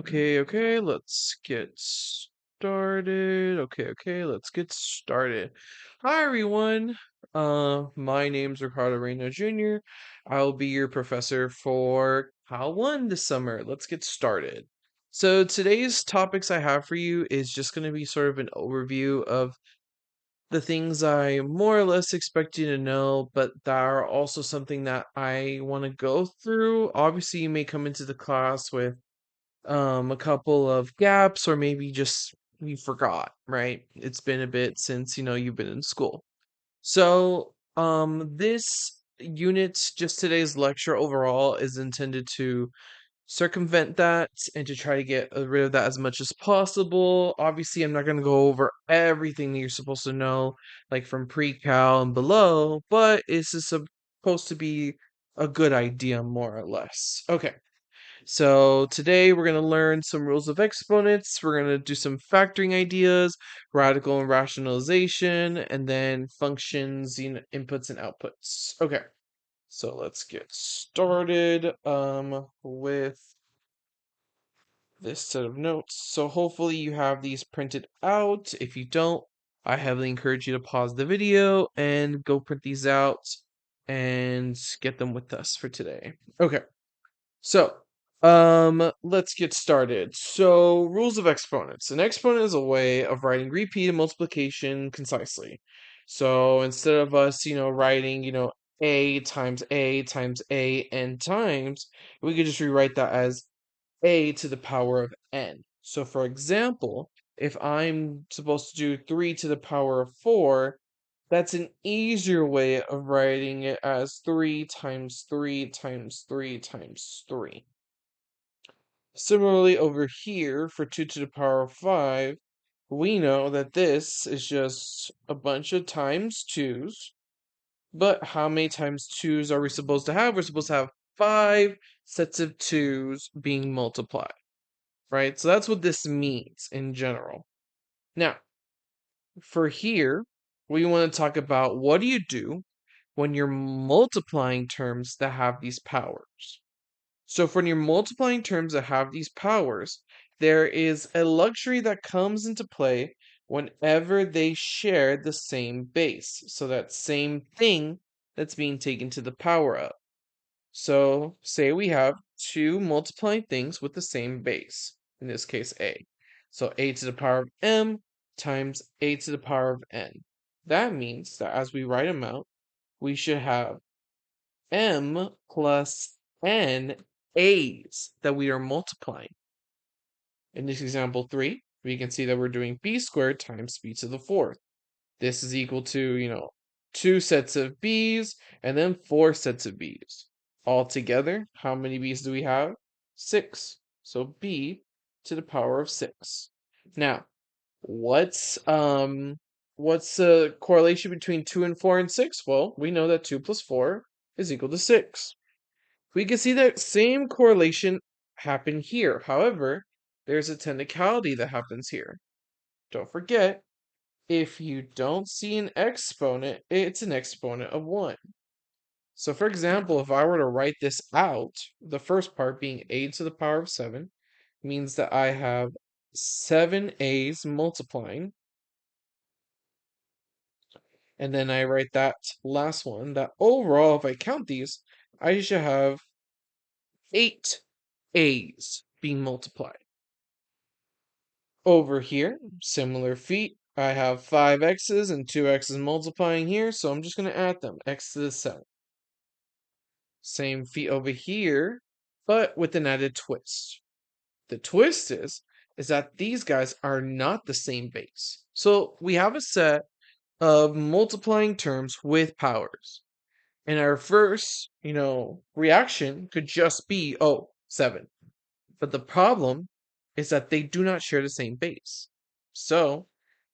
Okay, let's get started. Okay, let's get started. Hi everyone. My name's Ricardo Reyna Jr. I'll be your professor for Cal 1 this summer. Let's get started. So today's topics I have for you is just going to be sort of an overview of the things I more or less expect you to know, but that are also something that I want to go through. Obviously, you may come into the class with a couple of gaps, or maybe just you forgot, right? It's been a bit since you've been in school. So this unit, just today's lecture overall, is intended to circumvent that and to try to get rid of that as much as possible. Obviously, I'm not going to go over everything that you're supposed to know, like from pre-cal and below, but it's just supposed to be a good idea, more or less. Okay. So today we're going to learn some rules of exponents. We're going to do some factoring ideas, radical and rationalization, and then functions, inputs and outputs. Okay. So let's get started with this set of notes. So hopefully you have these printed out. If you don't, I heavily encourage you to pause the video and go print these out and get them with us for today. Okay. So, let's get started. So, rules of exponents. An exponent is a way of writing repeated multiplication concisely. So, instead of us, writing, a times a n times, we could just rewrite that as a to the power of n. So, for example, if I'm supposed to do 3 to the power of 4, that's an easier way of writing it as 3 times 3 times 3 times 3. Similarly, over here, for 2 to the power of 5, we know that this is just a bunch of times 2's. But how many times 2's are we supposed to have? We're supposed to have 5 sets of 2's being multiplied, right? So that's what this means in general. Now, for here, we want to talk about what do you do when you're multiplying terms that have these powers. So for your multiplying terms that have these powers, there is a luxury that comes into play whenever they share the same base. So that same thing that's being taken to the power of. So say we have two multiplying things with the same base, in this case a. So a to the power of m times a to the power of n. That means that as we write them out, we should have m plus n a's that we are multiplying. In this example 3, we can see that we're doing b squared times b to the fourth. This is equal to, 2 sets of b's and then 4 sets of b's. Altogether, how many b's do we have? 6. So b to the power of 6. Now, what's the correlation between 2 and 4 and 6? Well, we know that 2 plus 4 is equal to 6. We can see that same correlation happen here. However, there's a technicality that happens here. Don't forget, if you don't see an exponent, it's an exponent of 1. So for example, if I were to write this out, the first part being a to the power of 7, means that I have 7 a's multiplying. And then I write that last one, that overall, if I count these, I should have 8 a's being multiplied. Over here, similar feat, I have 5 x's and 2 x's multiplying here, so I'm just going to add them, x to the 7. Same feat over here, but with an added twist. The twist is that these guys are not the same base. So we have a set of multiplying terms with powers. And our first, reaction could just be, oh, 7. But the problem is that they do not share the same base. So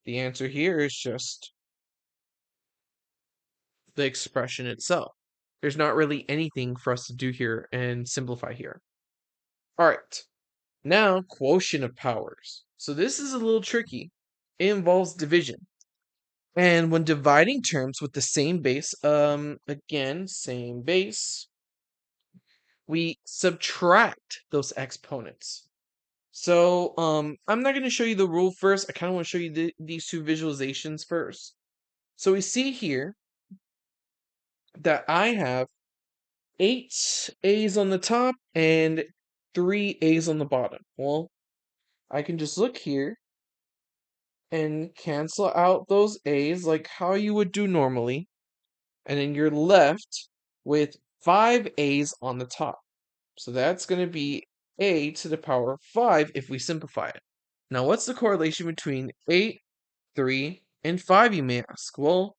the answer here is just the expression itself. There's not really anything for us to do here and simplify here. All right, now quotient of powers. So this is a little tricky. It involves division. And when dividing terms with the same base, again, same base, we subtract those exponents. So, I'm not going to show you the rule first. I kind of want to show you these two visualizations first. So we see here that I have 8 A's on the top and 3 A's on the bottom. Well, I can just look here and cancel out those A's like how you would do normally, and then you're left with 5 A's on the top. So that's going to be A to the power of 5 if we simplify it. Now, what's the correlation between 8, 3, and 5, you may ask? Well,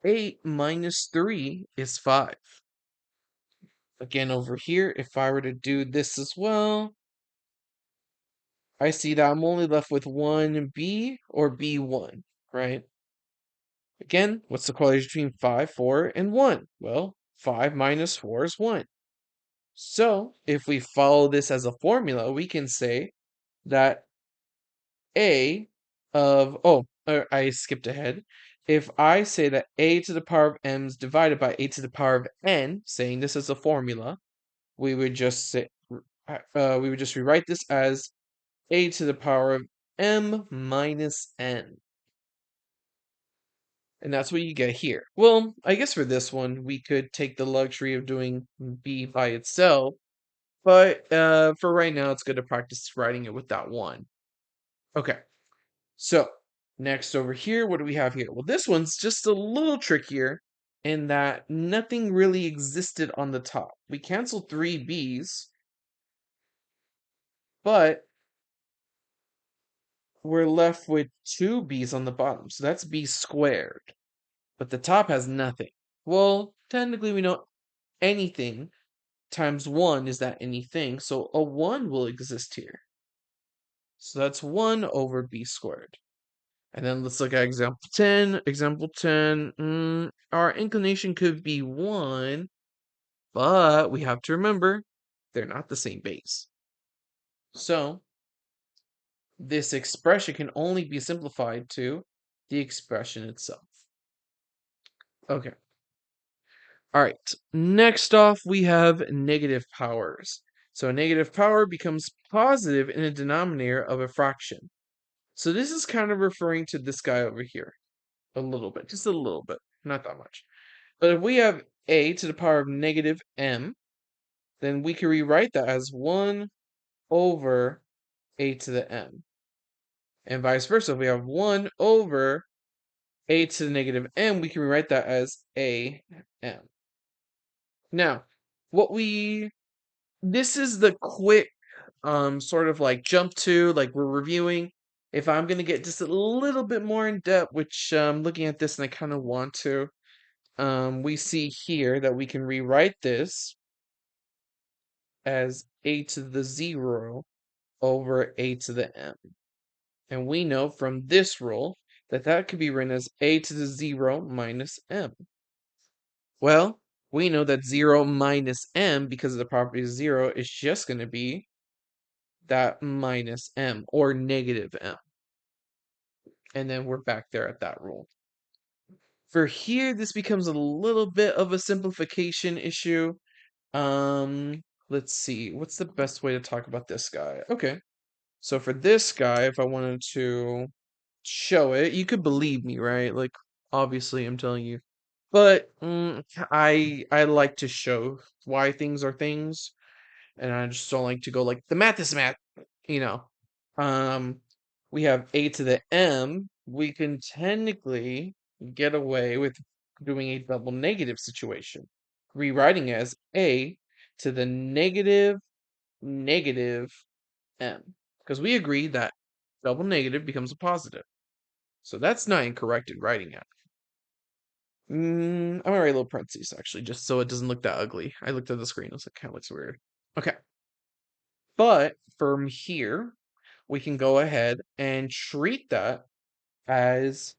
8 minus 3 is 5. Again, over here, if I were to do this as well, I see that I'm only left with 1b or b1, right? Again, what's the correlation between 5, 4, and 1? Well, 5 minus 4 is 1. So, if we follow this as a formula, we can say that a of, I skipped ahead. If I say that a to the power of m is divided by a to the power of n, saying this as a formula, we would just say, we would just rewrite this as a to the power of m minus n. And that's what you get here. Well, I guess for this one, we could take the luxury of doing b by itself, but for right now, it's good to practice writing it with that one. Okay, so next over here, what do we have here? Well, this one's just a little trickier in that nothing really existed on the top. We canceled 3 b's, but we're left with 2 b's on the bottom, so that's b squared. But the top has nothing. Well, technically we know anything times 1 is that anything, so a 1 will exist here. So that's 1 over b squared. And then let's look at example 10. Example 10, our inclination could be 1, but we have to remember they're not the same base. So this expression can only be simplified to the expression itself. Okay. All right. Next off, we have negative powers. So a negative power becomes positive in a denominator of a fraction. So this is kind of referring to this guy over here. A little bit. Just a little bit. Not that much. But if we have a to the power of negative m, then we can rewrite that as 1 over a to the m. And vice versa. If we have 1 over a to the negative m, we can rewrite that as a m. Now, this is the quick sort of like jump to, like we're reviewing. If I'm going to get just a little bit more in depth, which looking at this and I kind of want to, we see here that we can rewrite this as a to the 0 over a to the m. And we know from this rule that that could be written as a to the 0 minus m. Well, we know that 0 minus m, because of the property of 0, is just going to be that minus m, or negative m. And then we're back there at that rule. For here, this becomes a little bit of a simplification issue. Let's see. What's the best way to talk about this guy? Okay. So for this guy, if I wanted to show it, you could believe me, right? Like, obviously, I'm telling you. But I like to show why things are things, and I just don't like to go like the math is math, you know. Um, we have a to the m. We can technically get away with doing a double negative situation, rewriting as a to the negative m, because we agree that double negative becomes a positive. So that's not incorrect in writing it. I'm gonna write little parentheses actually, just so it doesn't look that ugly. I looked at the screen, it kind of looks weird. Okay. But from here, we can go ahead and treat that as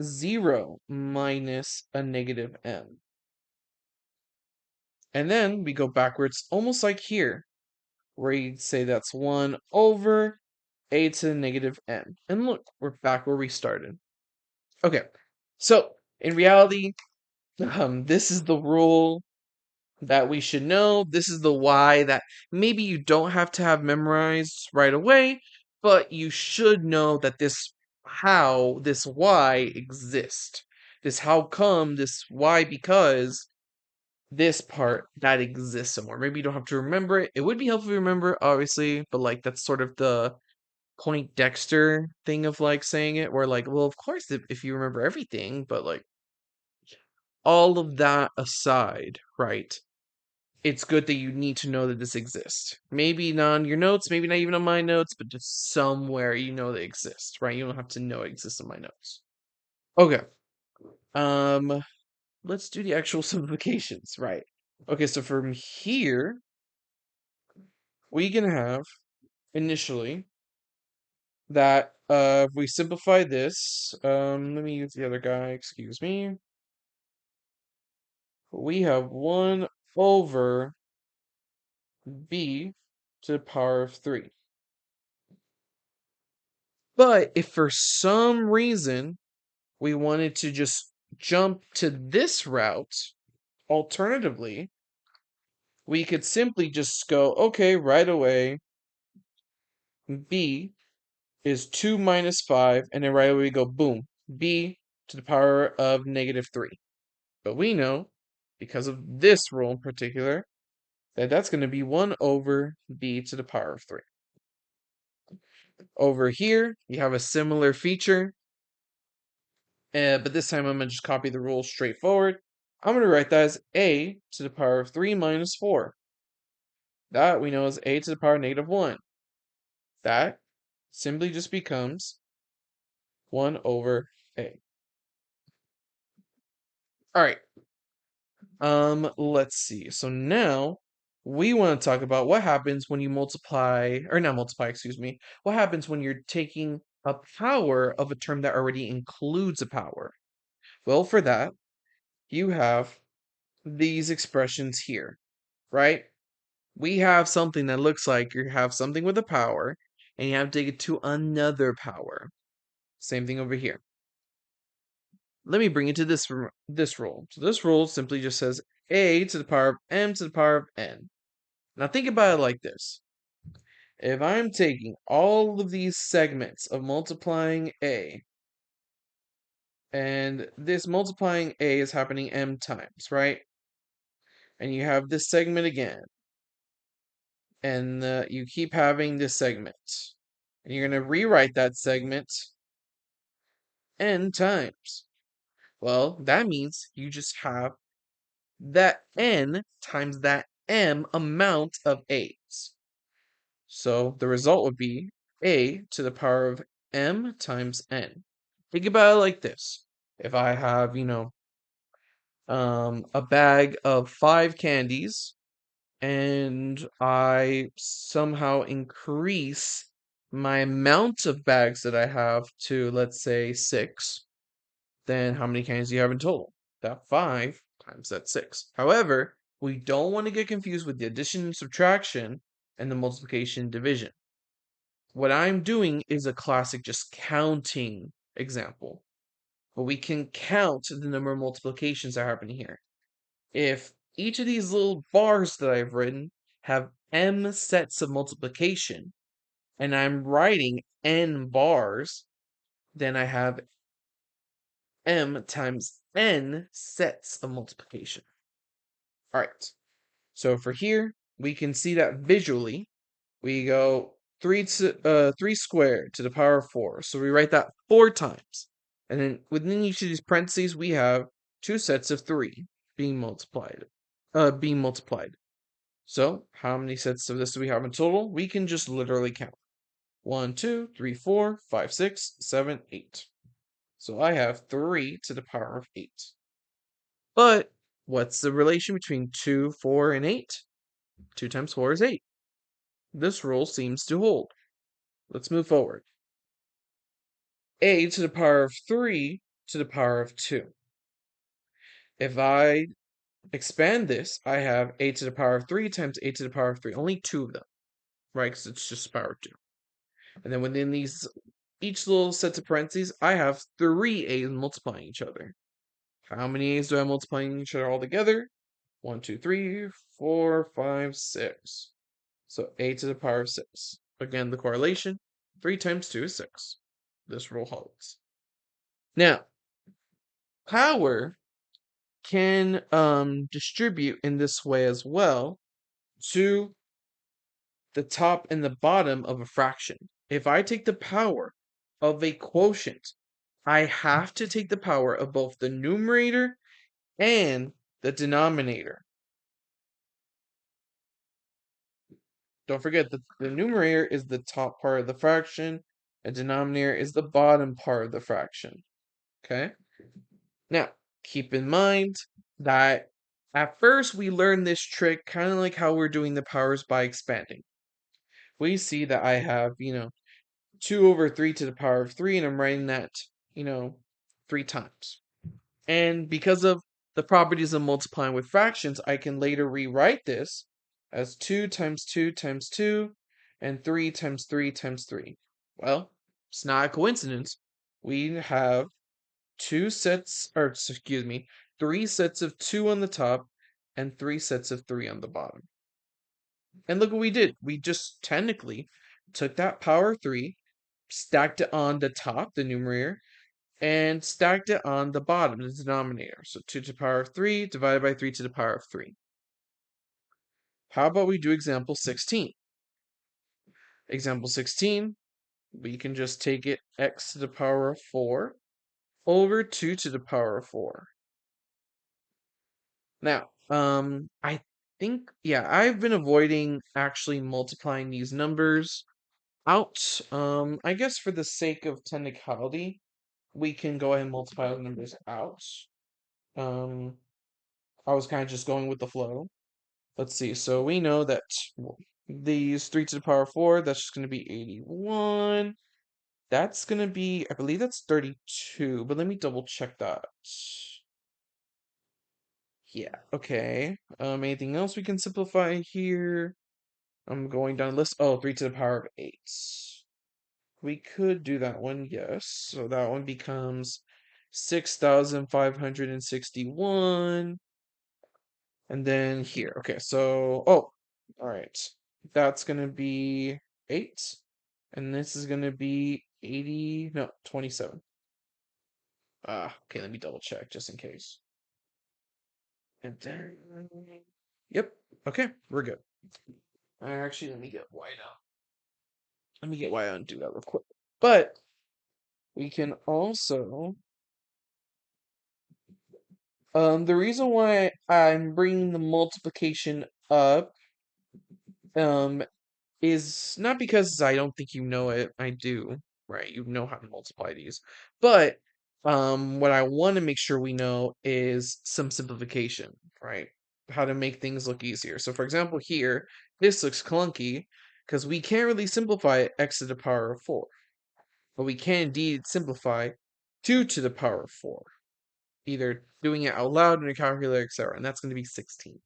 0 minus a negative m. And then we go backwards, almost like here, where you'd say that's 1 over a to the negative m. And look, we're back where we started. Okay, so in reality, this is the rule. that we should know. This is the y that maybe you don't have to have memorized right away, but you should know that this how this y exists. This how come, this why because this part that exists somewhere. Maybe you don't have to remember it. It would be helpful to remember, obviously, but like that's sort of the Point Dexter thing of like saying it, where like, well, of course, if you remember everything, but like all of that aside, right? It's good that you need to know that this exists. Maybe not on your notes, maybe not even on my notes, but just somewhere you know they exist, right? You don't have to know it exists in my notes. Okay. Um, let's do the actual simplifications, right? Okay, so from here, we can have initially that if we simplify this, let me use the other guy, excuse me. We have 1 over b to the power of 3. But if for some reason we wanted to just jump to this route, alternatively, we could simply just go, okay, right away, b is 2 minus 5, and then right away we go, boom, b to the power of negative 3. But we know, because of this rule in particular, that that's going to be 1 over b to the power of 3. Over here, you have a similar feature, but this time I'm going to just copy the rule straightforward. I'm going to write that as a to the power of 3 minus 4. That we know is a to the power of negative 1. That simply just becomes 1 over a. All right. Let's see. So now we want to talk about what happens when you multiply, or not multiply, excuse me. What happens when you're taking a power of a term that already includes a power? Well, for that, you have these expressions here, right? We have something that looks like you have something with a power, and you have to take it to another power. Same thing over here. Let me bring it to this rule. So this rule simply just says a to the power of m to the power of n. Now think about it like this. If I'm taking all of these segments of multiplying a, and this multiplying a is happening m times, right? And you have this segment again, and you keep having this segment. And you're going to rewrite that segment n times. Well, that means you just have that n times that m amount of a's. So the result would be a to the power of m times n. Think about it like this. If I have, a bag of 5 candies, and I somehow increase my amount of bags that I have to, let's say, 6, then how many candies do you have in total? That 5 times that 6. However, we don't want to get confused with the addition and subtraction and the multiplication and division. What I'm doing is a classic just counting example. But we can count the number of multiplications that are happening here. If each of these little bars that I've written have m sets of multiplication, and I'm writing n bars, then I have m times n sets of multiplication. All right. So for here, we can see that visually. We go 3 squared to the power of 4. So we write that 4 times. And then within each of these parentheses, we have 2 sets of 3 being multiplied. So how many sets of this do we have in total? We can just literally count. 1, 2, 3, 4, 5, 6, 7, 8. So I have 3 to the power of 8. But what's the relation between 2, 4, and 8? 2 times 4 is 8. This rule seems to hold. Let's move forward. A to the power of 3 to the power of 2. If I expand this, I have a to the power of 3 times a to the power of 3. Only 2 of them, right? Because it's just power of 2. And then within each little set of parentheses, I have 3 a's multiplying each other. How many a's do I have multiplying each other all together? 1, 2, 3, 4, 5, 6. So a to the power of 6. Again, the correlation, 3 times 2 is 6. This rule holds. Now, power can distribute in this way as well to the top and the bottom of a fraction. If I take the power of a quotient, I have to take the power of both the numerator and the denominator. Don't forget that the numerator is the top part of the fraction, and denominator is the bottom part of the fraction. Okay? Now, keep in mind that at first we learned this trick kind of like how we're doing the powers by expanding. We see that I have, 2 over 3 to the power of 3, and I'm writing that, 3 times. And because of the properties of multiplying with fractions, I can later rewrite this as 2 times 2 times 2 and 3 times 3 times 3. Well, it's not a coincidence. We have 3 sets of 2 on the top and 3 sets of 3 on the bottom. And look what we did. We just technically took that power 3, stacked it on the top, the numerator, and stacked it on the bottom, the denominator. So 2 to the power of 3 divided by 3 to the power of 3. How about we do example 16? Example 16, we can just take it x to the power of 4 over 2 to the power of 4. Now, I think, yeah, I've been avoiding actually multiplying these numbers out. I guess for the sake of technicality, we can go ahead and multiply the numbers out. Um, I was kind of just going with the flow. Let's see. So we know that these 3 to the power of 4, that's just going to be 81. That's going to be, I believe that's 32, but let me double check that. Yeah, okay. Anything else we can simplify here? I'm going down the list. Oh, 3 to the power of 8. We could do that one, yes. So that one becomes 6,561. And then here. Okay, so, oh, all right. That's going to be 8. And this is going to be 80, no, 27. Okay, let me double check just in case. And then, yep. Okay, we're good. Actually, let me get white out. Let me get white out and do that real quick. But we can also, the reason why I'm bringing the multiplication up, is not because I don't think you know it. I do, right? You know how to multiply these. But what I want to make sure we know is some simplification, right? How to make things look easier. So for example, here, this looks clunky because we can't really simplify x to the power of 4. But we can indeed simplify 2 to the power of 4. Either doing it out loud in a calculator, etc. And that's going to be 16.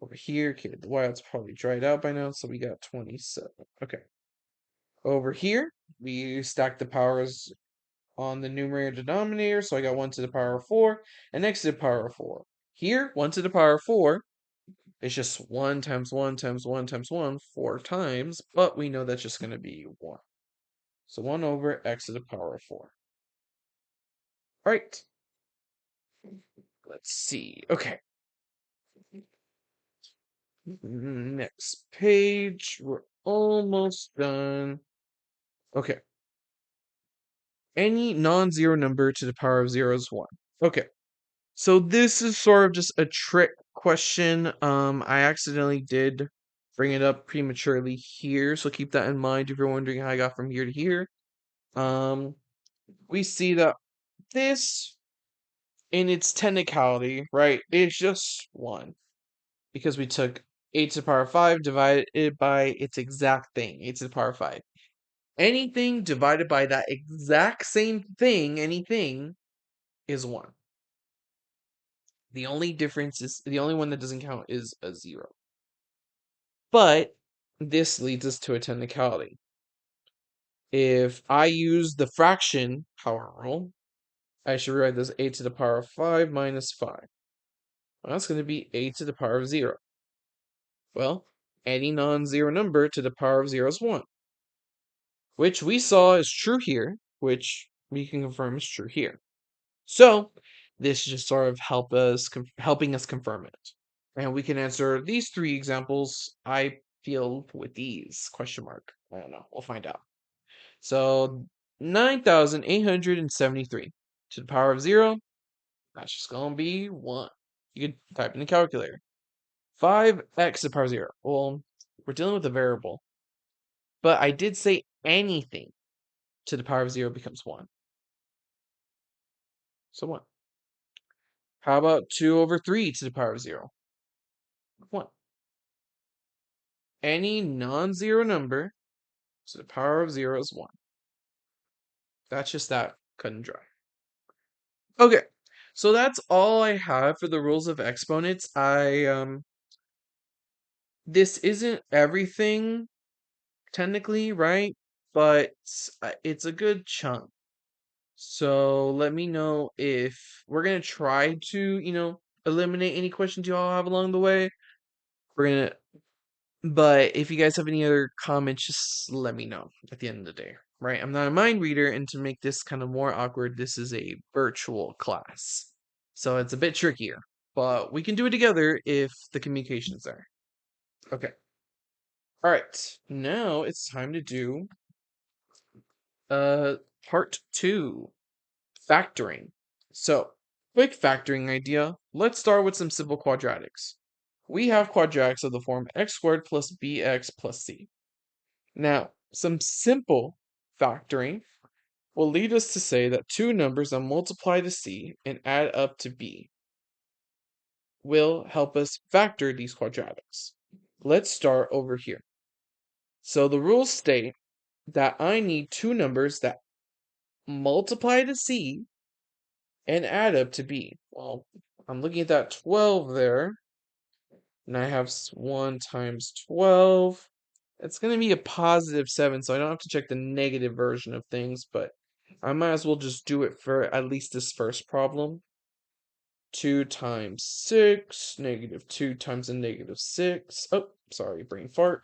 Over here, okay, the wild's probably dried out by now, so we got 27. Okay. Over here, we stack the powers on the numerator denominator, so I got 1 to the power of 4 and x to the power of 4. Here, 1 to the power of 4 is just 1 times 1 times 1 times 1, 4 times, but we know that's just going to be 1. So 1 over x to the power of 4. All right. Let's see. Okay. Next page. We're almost done. Okay. Any non-zero number to the power of 0 is 1. Okay. So this is sort of just a trick question. I accidentally did bring it up prematurely here, so keep that in mind if you're wondering how I got from here to here. We see that this, in its technicality, right, is just 1. Because we took 8 to the power of 5, divided it by its exact thing, 8 to the power of 5. Anything divided by that exact same thing, anything, is 1. The only difference is, the only one that doesn't count is a 0. But this leads us to a technicality. If I use the fraction power rule, I should rewrite this 8 to the power of 5 minus 5. Well, that's going to be a to the power of 0. Well, any non-zero number to the power of 0 is 1, which we saw is true here, which we can confirm is true here. So this just sort of helping us confirm it. And we can answer these 3 examples, I feel, with ease, question mark. I don't know, we'll find out. So 9,873 to the power of 0, that's just going to be 1. You could type in the calculator. 5x to the power of 0. Well, we're dealing with a variable. But I did say anything to the power of 0 becomes 1. So 1. How about 2 over 3 to the power of 0? 1. Any non-zero number to the power of 0 is 1. That's just that cut and dry. Okay, so that's all I have for the rules of exponents. This isn't everything technically, right? But it's a good chunk. So let me know if we're gonna try to, eliminate any questions you all have along the way. We're gonna, but if you guys have any other comments, just let me know at the end of the day, right? I'm not a mind reader, and to make this kind of more awkward, this is a virtual class. So it's a bit trickier, but we can do it together if the communication is there. Okay. All right. Now it's time to do uh part 2, factoring. So, quick factoring idea. Let's start with some simple quadratics. We have quadratics of the form x squared plus bx plus c. Now, some simple factoring will lead us to say that two numbers that multiply to c and add up to b will help us factor these quadratics. Let's start over here. So the rules state that I need two numbers that multiply to c and add up to b. Well, I'm looking at that 12 there, and I have 1 times 12. It's going to be a positive 7, so I don't have to check the negative version of things, but I might as well just do it for at least this first problem. 2 times 6, negative 2 times a negative 6. Oh, sorry, brain fart.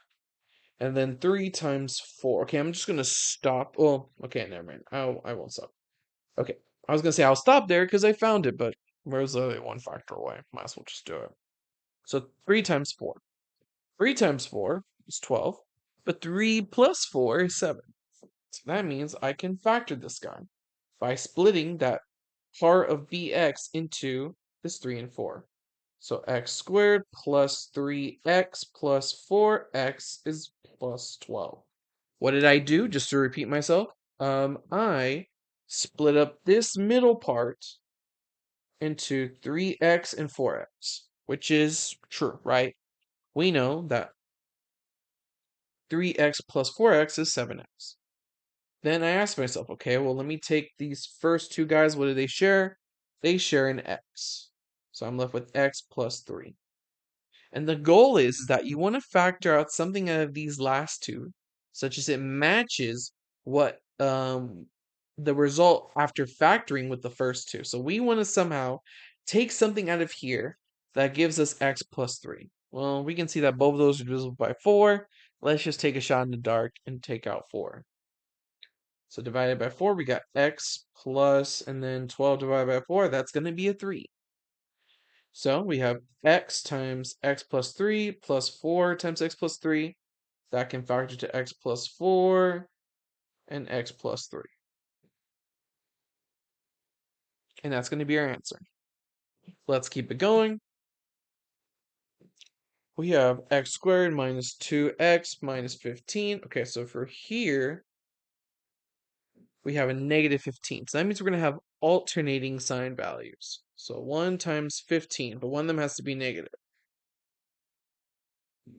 And then 3 times 4. Okay, I'm just going to stop. Well, okay, never mind. I won't stop. Okay, I was going to say I'll stop there because I found it, but where's the other one factor away? Might as well just do it. So 3 times 4. 3 times 4 is 12, but 3 plus 4 is 7. So that means I can factor this guy by splitting that part of bx into this 3 and 4. So x squared plus 3x plus 4x is plus 12. What did I do? Just to repeat myself, I split up this middle part into 3x and 4x, which is true, right? We know that 3x plus 4x is 7x. Then I asked myself, okay, well, let me take these first two guys. What do they share? They share an x. So I'm left with x plus 3. And the goal is that you want to factor out something out of these last two, such as it matches what the result after factoring with the first two. So we want to somehow take something out of here that gives us x plus 3. Well, we can see that both of those are divisible by 4. Let's just take a shot in the dark and take out 4. So divided by 4, we got x plus, and then 12 divided by 4, that's going to be a 3. So we have x times x plus 3 plus 4 times x plus 3. That can factor to x plus 4 and x plus 3. And that's going to be our answer. Let's keep it going. We have x squared minus 2x minus 15. Okay, so for here, we have a negative 15. So that means we're going to have alternating sign values. So 1 times 15, but one of them has to be negative.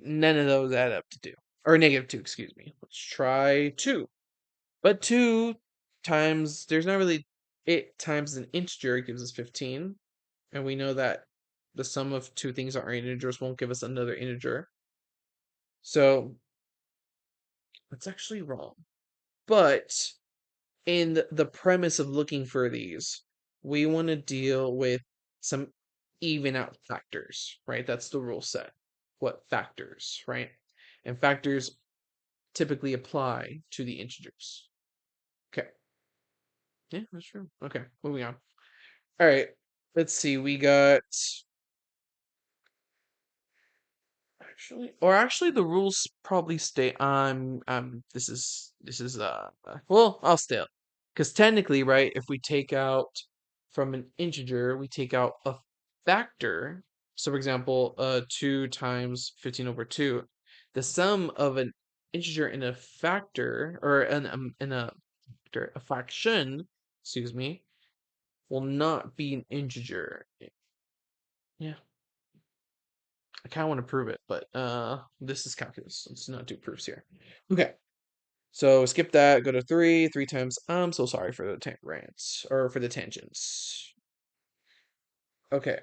None of those add up to 2. Or negative 2, excuse me. Let's try 2. But 2 times, there's not really, it times an integer gives us 15. And we know that the sum of two things that are integers won't give us another integer. So that's actually wrong. But in the premise of looking for these, we want to deal with some even out factors, right? That's the rule set. What factors, right? And factors typically apply to the integers. Okay. Yeah, that's true. Okay, moving on. All right. Let's see. We got actually the rules probably stay this is well, I'll stay because technically, right, if we take out from an integer, we take out a factor. So for example, 2 times 15 over 2, the sum of an integer and a factor, or in a factor, a fraction, excuse me, will not be an integer. Yeah. I kind of want to prove it, but this is calculus. Let's not do proofs here. Okay, so skip that. Go to 3. 3 times. I'm so sorry for the rants or for the tangents. Okay,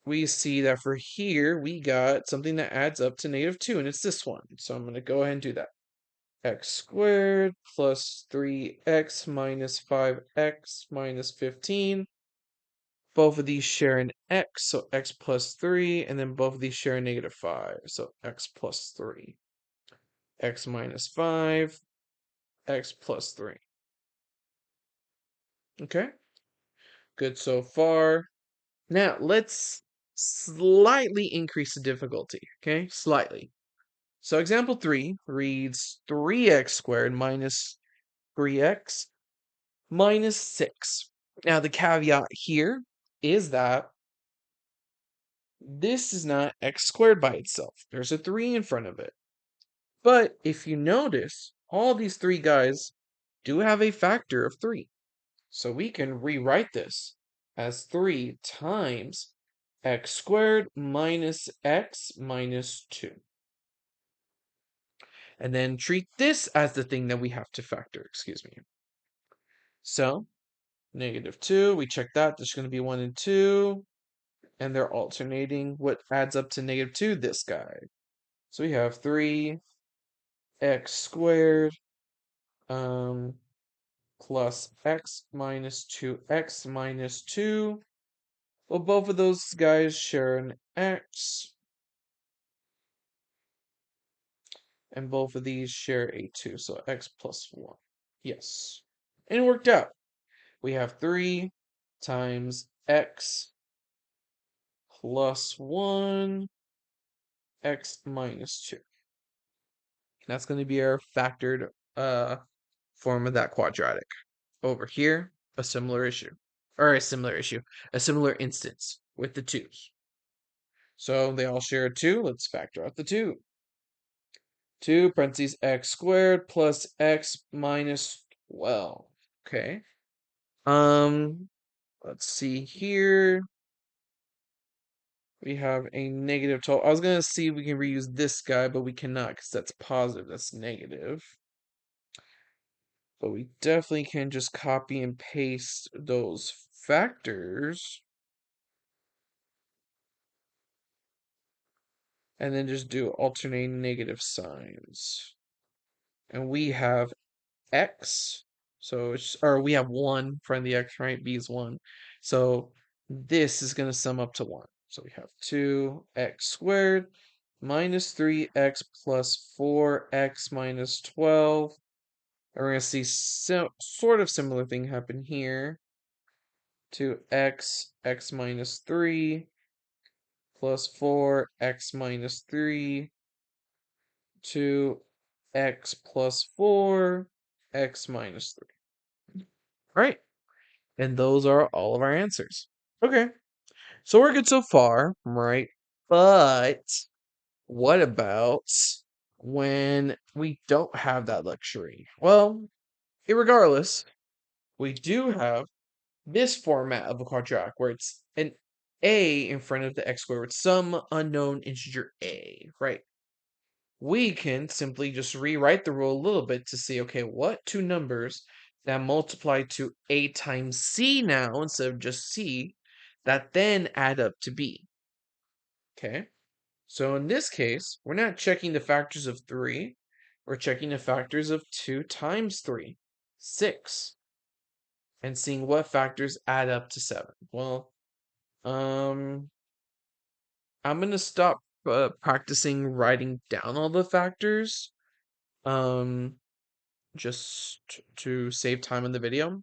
we see that for here we got something that adds up to -2, and it's this one. So I'm gonna go ahead and do that. X squared plus 3x minus 5x minus 15. Both of these share an x, so x plus 3, and then both of these share a -5, so x plus 3. X minus 5, x plus 3. Okay, good so far. Now, let's slightly increase the difficulty, okay? Slightly. So example 3 reads 3x squared minus 3x minus 6. Now, the caveat here is that this is not x squared by itself. There's a 3 in front of it. But if you notice, all these 3 guys do have a factor of 3. So we can rewrite this as 3 times x squared minus x minus 2. And then treat this as the thing that we have to factor, excuse me. So, -2, we check that, there's going to be 1 and 2, and they're alternating. What adds up to -2? This guy. So we have 3x squared plus x minus 2x minus 2. Well, both of those guys share an x, and both of these share a 2, so x plus 1. Yes. And it worked out. We have 3 times x plus 1, x minus 2. That's going to be our factored form of that quadratic. Over here, a similar issue. Or a similar instance with the 2's. So they all share a 2. Let's factor out the 2. 2 parentheses x squared plus x minus 12. Okay. Let's see here. We have a -12. I was gonna see if we can reuse this guy, but we cannot because that's positive. That's negative. But we definitely can just copy and paste those factors. And then just do alternating negative signs. And we have x. So or we have 1 in front of the x, right? B is 1. So this is going to sum up to 1. So we have 2x squared minus 3x plus 4x minus 12. And we're going to see sort of similar thing happen here. 2x, x minus 3 plus 4x minus 3 to x plus 4, x minus 3. All right. And those are all of our answers. Okay. So we're good so far, right? But what about when we don't have that luxury? Well, irregardless, we do have this format of a quadratic where it's an a in front of the x squared with some unknown integer a, right? We can simply just rewrite the rule a little bit to see, okay, what 2 numbers that multiply to a times c now instead of just c that then add up to b. Okay, so in this case, we're not checking the factors of 3, we're checking the factors of 2 times 3, 6, and seeing what factors add up to 7. Well, I'm gonna stop practicing writing down all the factors, um, just to save time in the video.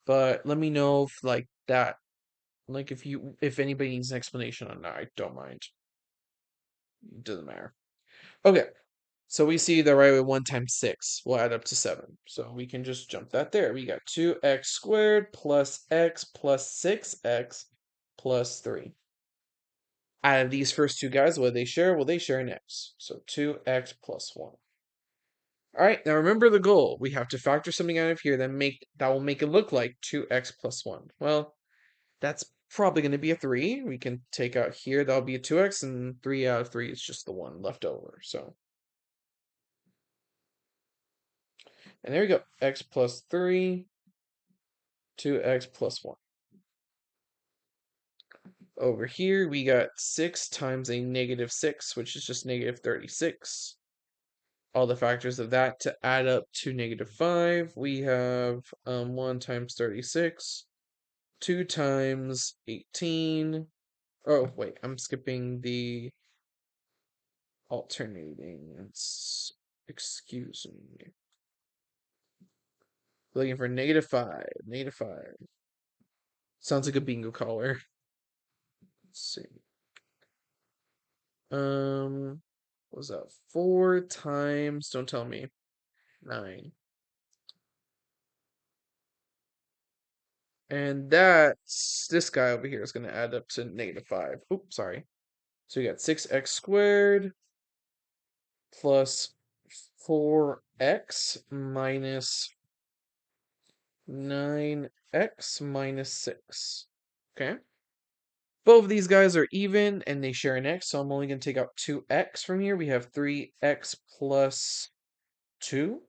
But let me know if like that, like if anybody needs an explanation on that, I don't mind. It doesn't matter. Okay, so we see that right away 1 times 6 will add up to 7. So we can just jump that there. We got 2x squared plus x plus 6x plus 3. Out of these first two guys, what do they share? Well, they share an x. So 2x plus 1. All right, now remember the goal. We have to factor something out of here that will make it look like 2x plus 1. Well, that's probably going to be a 3. We can take out here, that'll be a 2x, and 3 out of 3 is just the 1 left over. So, and there we go. X plus 3, 2x plus 1. Over here, we got 6 times a negative 6, which is just negative 36. All the factors of that to add up to negative 5. We have 1 times 36, 2 times 18. Oh, wait, I'm skipping the alternating. Excuse me. Looking for negative 5. Negative 5. Sounds like a bingo caller. Let's see. What was that? 4 times, don't tell me, 9. And this guy over here is going to add up to negative 5. Oops, sorry. So we got 6x squared plus 4x minus 9x minus 6. Okay. Both of these guys are even and they share an x, so I'm only going to take out 2x from here. We have 3x plus 2.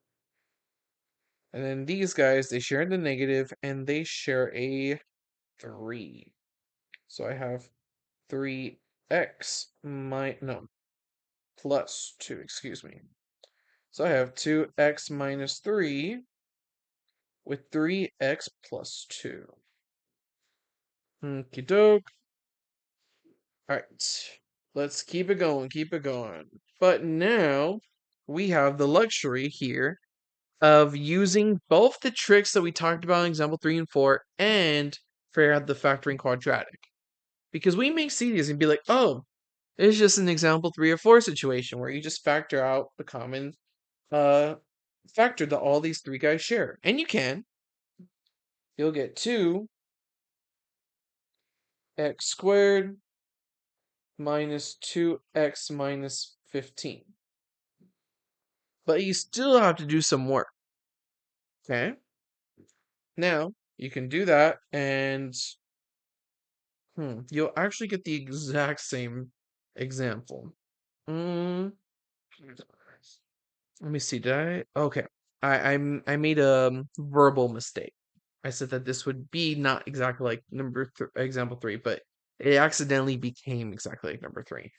And then these guys, they share in the negative and they share a 3. So I have 3x plus 2, excuse me. So I have 2x minus 3 with 3x plus 2. Okie doke. Alright, let's keep it going, keep it going. But now we have the luxury here of using both the tricks that we talked about in example 3 and 4 and figure out the factoring quadratic. Because we may see these and be like, oh, it's just an example 3 or 4 situation where you just factor out the common factor that all these three guys share. And you can. You'll get 2x squared minus 2x minus 15. But you still have to do some work. Okay? Now, you can do that and you'll actually get the exact same example. Mm, let me see, did I? Okay. I made a verbal mistake. I said that this would be not exactly like example 3, but it accidentally became exactly like number 3.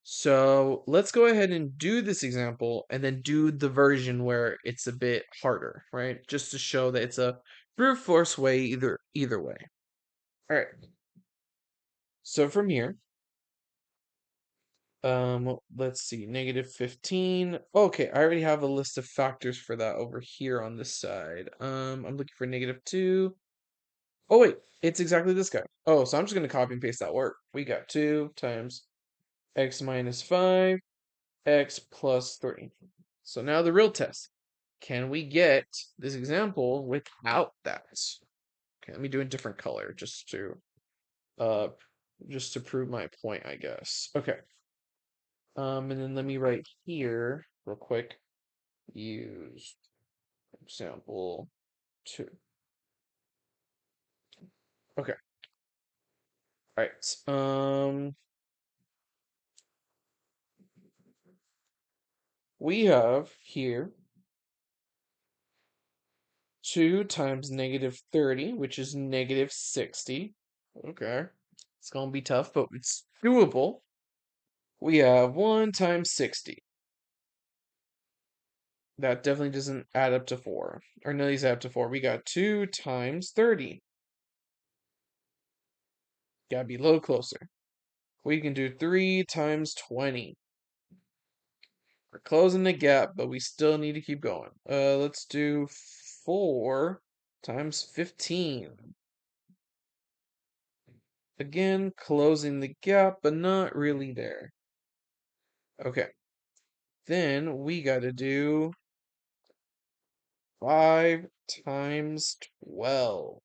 So let's go ahead and do this example and then do the version where it's a bit harder, right? Just to show that it's a brute force way either way. All right. So from here, let's see, negative 15. Okay, I already have a list of factors for that over here on this side. I'm looking for negative 2. Oh wait, it's exactly this guy. Oh, so I'm just gonna copy and paste that work. We got 2 times x minus 5, x plus 3. So now the real test. Can we get this example without that? Okay, let me do a different color uh just to prove my point, I guess. Okay. And then let me write here real quick. Use example 2. Okay. All right. We have here 2 times negative 30, which is negative 60. Okay. It's going to be tough, but it's doable. We have 1 times 60. That definitely doesn't add up to 4. Or none of these add up to 4. We got 2 times 30. Gotta be a little closer. We can do 3 times 20. We're closing the gap, but we still need to keep going. Let's do 4 times 15. Again, closing the gap, but not really there. Okay. Then we gotta do 5 times 12.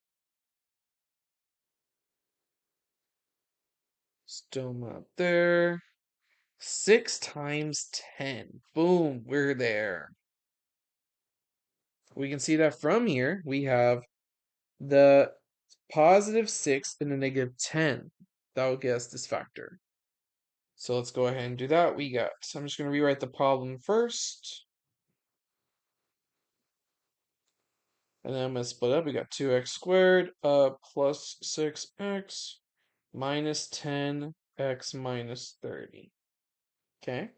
Still not there. 6 times 10. Boom, we're there. We can see that from here, we have the positive 6 and the negative 10. That will get us this factor. So let's go ahead and do that. So I'm just going to rewrite the problem first. And then I'm going to split up. We got 2x squared plus 6x minus 10x minus 30. Okay.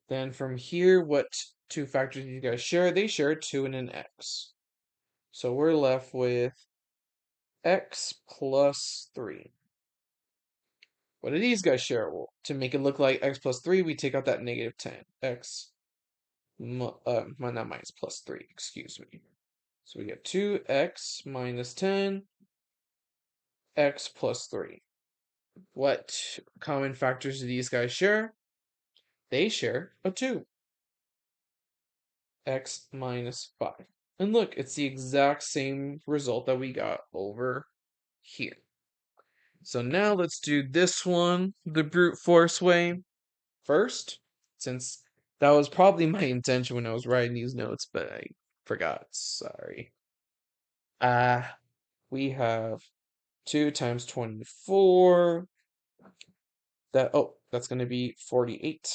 Then from here, what two factors do you guys share? They share 2 and an x. So we're left with x plus 3. What do these guys share? Well, to make it look like x plus 3, we take out that negative 10. Not minus plus 3, excuse me. So we get 2x minus 10, x plus 3. What common factors do these guys share? They share a 2. X minus 5. And look, it's the exact same result that we got over here. So now let's do this one the brute force way first, since that was probably my intention when I was writing these notes, but I forgot. Sorry. We have 2 times 24. That's going to be 48.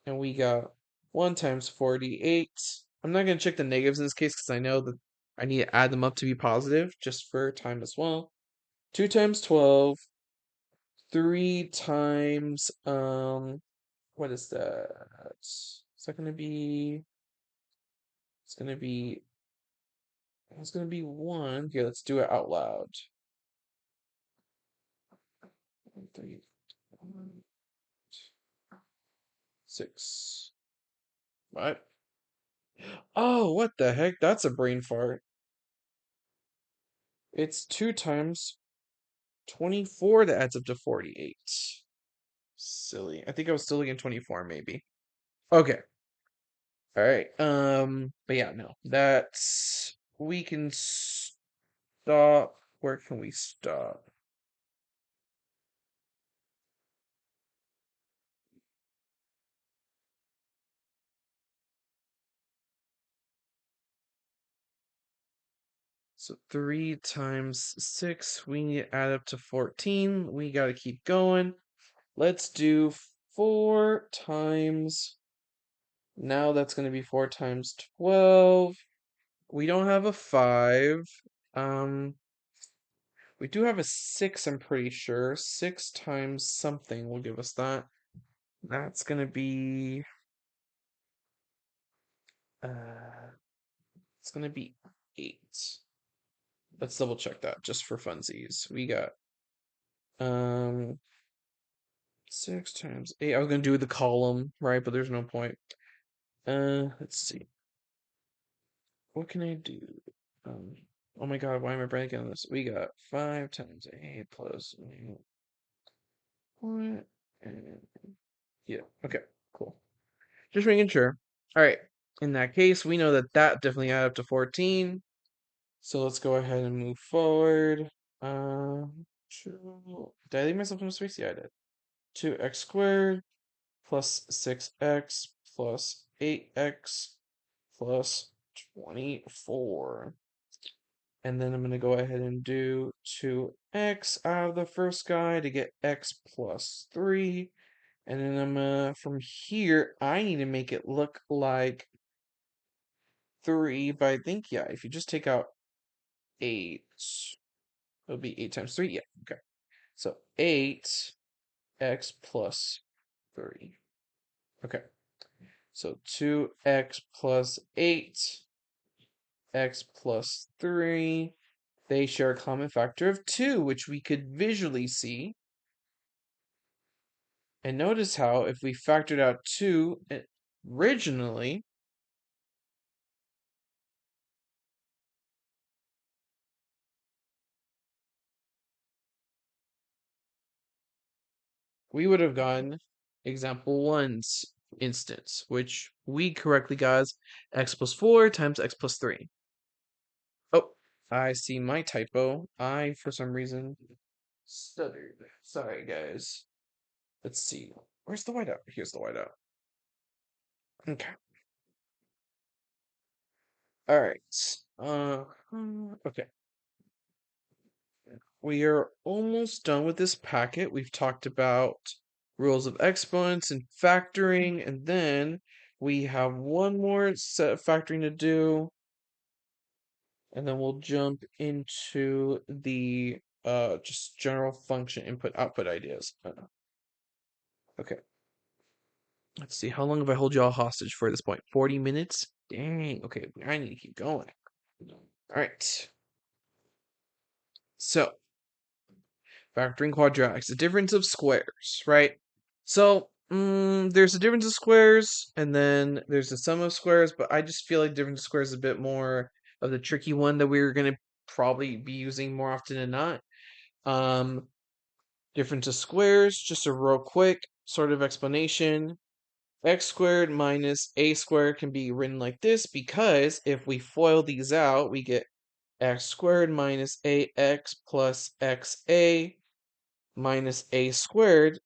And we got 1 times 48. I'm not going to check the negatives in this case because I know that I need to add them up to be positive just for time as well. 2 times 12. 3 times, what is that? Is that going to be, it's going to be, it's going to be 1. Here, let's do it out loud. 3, 6. What? Oh, what the heck? That's a brain fart. It's 2 times 24 that adds up to 48. Silly. I think I was still looking at 24, maybe. Okay. All right. But yeah, no. That's we can stop. Where can we stop? So 3 times 6, we need to add up to 14. We got to keep going. Let's do 4 times. Now that's going to be 4 times 12. We don't have a 5. Um, we do have a 6, I'm pretty sure. 6 times something will give us that. That's going to be. It's going to be 8. Let's double check that just for funsies. We got. 6 times 8. I was gonna do the column, right? But there's no point. Let's see. What can I do? Um, oh my god, why am I breaking on this? We got 5 times 8 plus what? Yeah. Okay. Cool. Just making sure. All right. In that case, we know that that definitely added up to 14. So let's go ahead and move forward. Did I leave myself some space? Yeah, I did. 2x squared plus 6x plus 8x plus 24. And then I'm going to go ahead and do 2x out of the first guy to get x plus 3. And then from here, I need to make it look like 3. But I think, yeah, if you just take out 8, it'll be 8 times 3. Yeah, okay. So 8x plus 3. Okay. So 2x plus 8, x plus 3, They share a common factor of 2, which we could visually see. And notice how if we factored out 2 originally, we would have gotten example 1's instance, which we correctly got as x plus 4 times x plus 3. Oh, I see my typo. I, for some reason, stuttered. Sorry, guys. Let's see. Where's the whiteout? Here's the whiteout. Okay. All right. Okay. We are almost done with this packet. We've talked about rules of exponents and factoring, and then we have one more set of factoring to do, and then we'll jump into the just general function input output ideas. Okay. Let's see. How long have I hold y'all hostage for at this point? 40 minutes? Dang. Okay, I need to keep going. All right. So, factoring quadratics, the difference of squares, right? So, there's a difference of squares, and then there's the sum of squares, but I just feel like difference of squares is a bit more of the tricky one that we're going to probably be using more often than not. Um, difference of squares, just a real quick sort of explanation. X squared minus a squared can be written like this because if we FOIL these out, we get x squared minus ax plus xa minus a squared.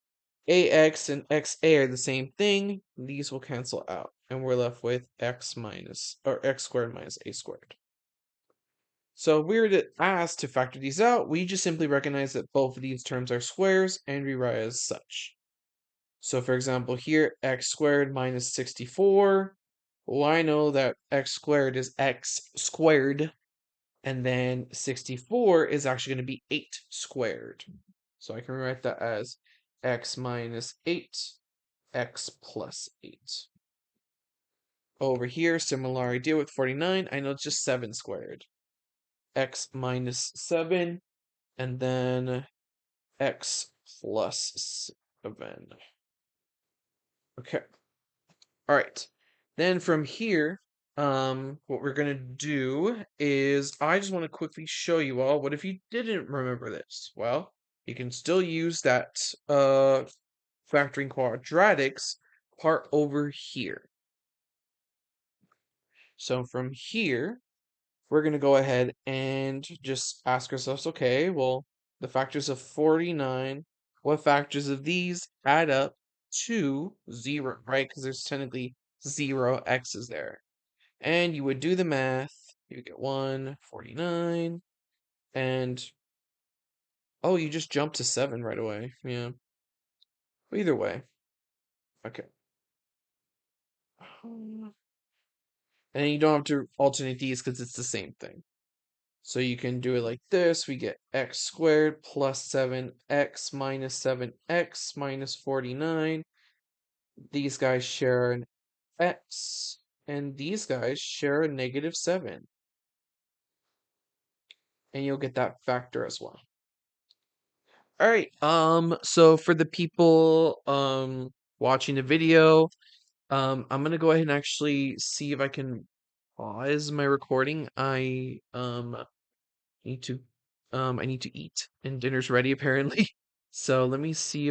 Ax and xa are the same thing. These will cancel out, and we're left with x squared minus a squared. So if we were to ask to factor these out, we just simply recognize that both of these terms are squares and rewrite as such. So for example here, x squared minus 64. Well, I know that x squared is x squared, and then 64 is actually going to be 8 squared. So I can rewrite that as x minus 8, x plus 8. Over here, similar idea with 49, I know it's just 7 squared. X minus 7, and then x plus 7. Okay. All right. Then from here, what we're gonna do is I just want to quickly show you all what if you didn't remember this. Well, you can still use that factoring quadratics part over here. So from here, we're gonna go ahead and just ask ourselves, okay, well, the factors of 49, what factors of these add up to 0, right? Because there's technically 0 x's there. And you would do the math. You would get 149, and oh, you just jumped to 7 right away. Yeah. Either way. Okay. And you don't have to alternate these because it's the same thing. So you can do it like this. We get x squared plus 7x minus 7x minus 49. These guys share an x, and these guys share a negative 7. And you'll get that factor as well. All right. So for the people watching the video, I'm gonna go ahead and actually see if I can pause my recording. Need to I need to eat and dinner's ready apparently. So let me see if